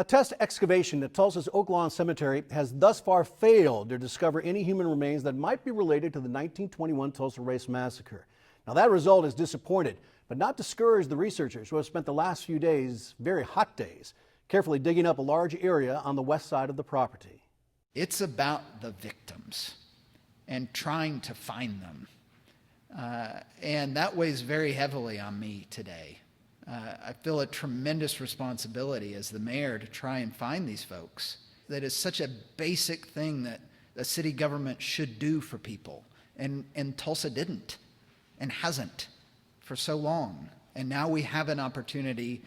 A test excavation at Tulsa's Oak Lawn Cemetery has thus far failed to discover any human remains that might be related to the 1921 Tulsa Race Massacre. Now, that result has disappointed, but not discouraged the researchers who have spent the last few days, very hot days, carefully digging up a large area on the west side of the property. It's about the victims and trying to find them. And that weighs very heavily on me today. I feel a tremendous responsibility as the mayor to try and find these folks. That is such a basic thing that a city government should do for people. And Tulsa didn't and hasn't for so long. And now we have an opportunity,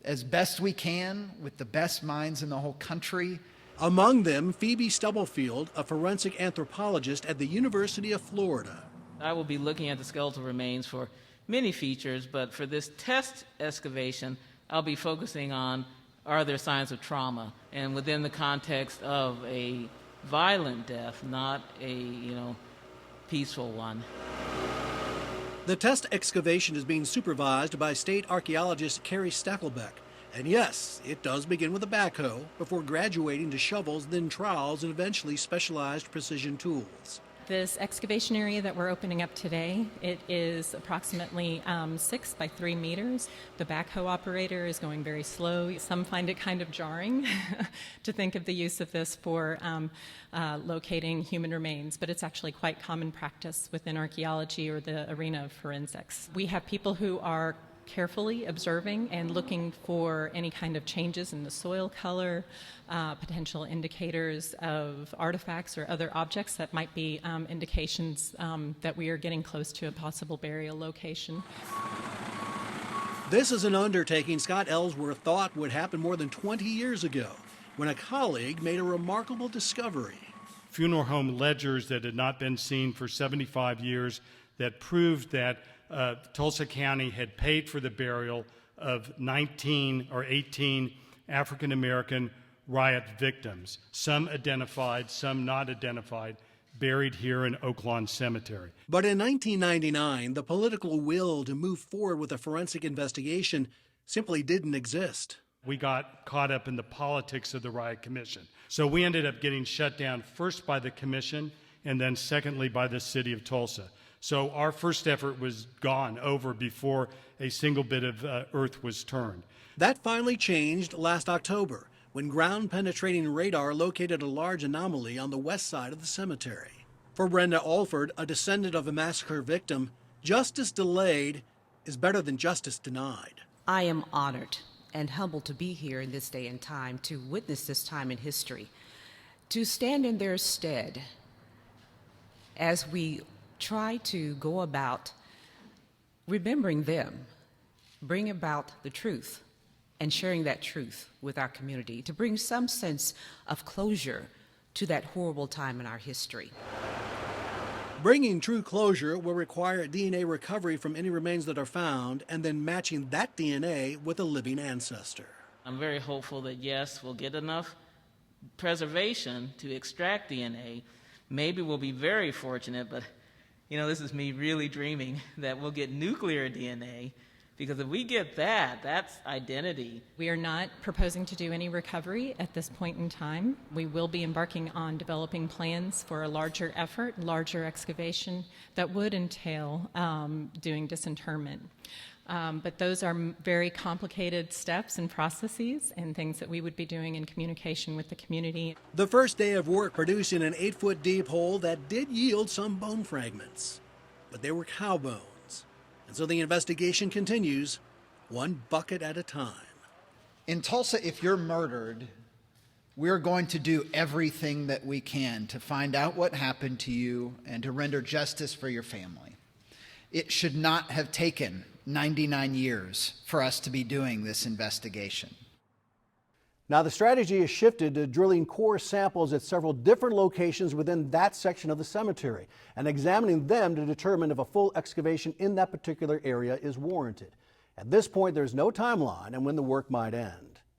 as best we can, with the best minds in the whole country. Among them, Phoebe Stubblefield, a forensic anthropologist at the University of Florida. I will be looking at the skeletal remains for many features, but for this test excavation, I'll be focusing on, are there signs of trauma? And within the context of a violent death, not a, peaceful one. The test excavation is being supervised by state archaeologist Carrie Stackelbeck. And yes, it does begin with a backhoe before graduating to shovels, then trowels, and eventually specialized precision tools. This excavation area that we're opening up today, it is approximately 6 by 3 meters. The backhoe operator is going very slow. Some find it kind of jarring to think of the use of this for locating human remains, but it's actually quite common practice within archaeology or the arena of forensics. We have people who are carefully observing and looking for any kind of changes in the soil color, potential indicators of artifacts or other objects that might be indications that we are getting close to a possible burial location. This is an undertaking Scott Ellsworth thought would happen more than 20 years ago when a colleague made a remarkable discovery. Funeral home ledgers that had not been seen for 75 years that proved that Tulsa County had paid for the burial of 19 or 18 African American riot victims, some identified, some not identified, buried here in Oak Lawn Cemetery. But in 1999, the political will to move forward with a forensic investigation simply didn't exist. We got caught up in the politics of the riot commission. So we ended up getting shut down first by the commission and then secondly by the city of Tulsa. So our first effort was gone over before a single bit of earth was turned. That finally changed last October when ground-penetrating radar located a large anomaly on the west side of the cemetery. For Brenda Alford, a descendant of a massacre victim, justice delayed is better than justice denied. I am honored and humbled to be here in this day and time to witness this time in history, to stand in their stead as we try to go about remembering them, bring about the truth, and sharing that truth with our community to bring some sense of closure to that horrible time in our history. Bringing true closure will require DNA recovery from any remains that are found and then matching that DNA with a living ancestor. I'm very hopeful that, yes, we'll get enough preservation to extract DNA. Maybe we'll be very fortunate, but this is me really dreaming that we'll get nuclear DNA, because if we get that, that's identity. We are not proposing to do any recovery at this point in time. We will be embarking on developing plans for a larger effort, larger excavation that would entail doing disinterment. But those are very complicated steps and processes and things that we would be doing in communication with the community. The first day of work producing an 8-foot deep hole that did yield some bone fragments, but they were cow bones. And so the investigation continues, one bucket at a time. In Tulsa, if you're murdered, we're going to do everything that we can to find out what happened to you and to render justice for your family. It should not have taken 99 years for us to be doing this investigation. Now, the strategy has shifted to drilling core samples at several different locations within that section of the cemetery and examining them to determine if a full excavation in that particular area is warranted. At this point, there's no timeline on when the work might end.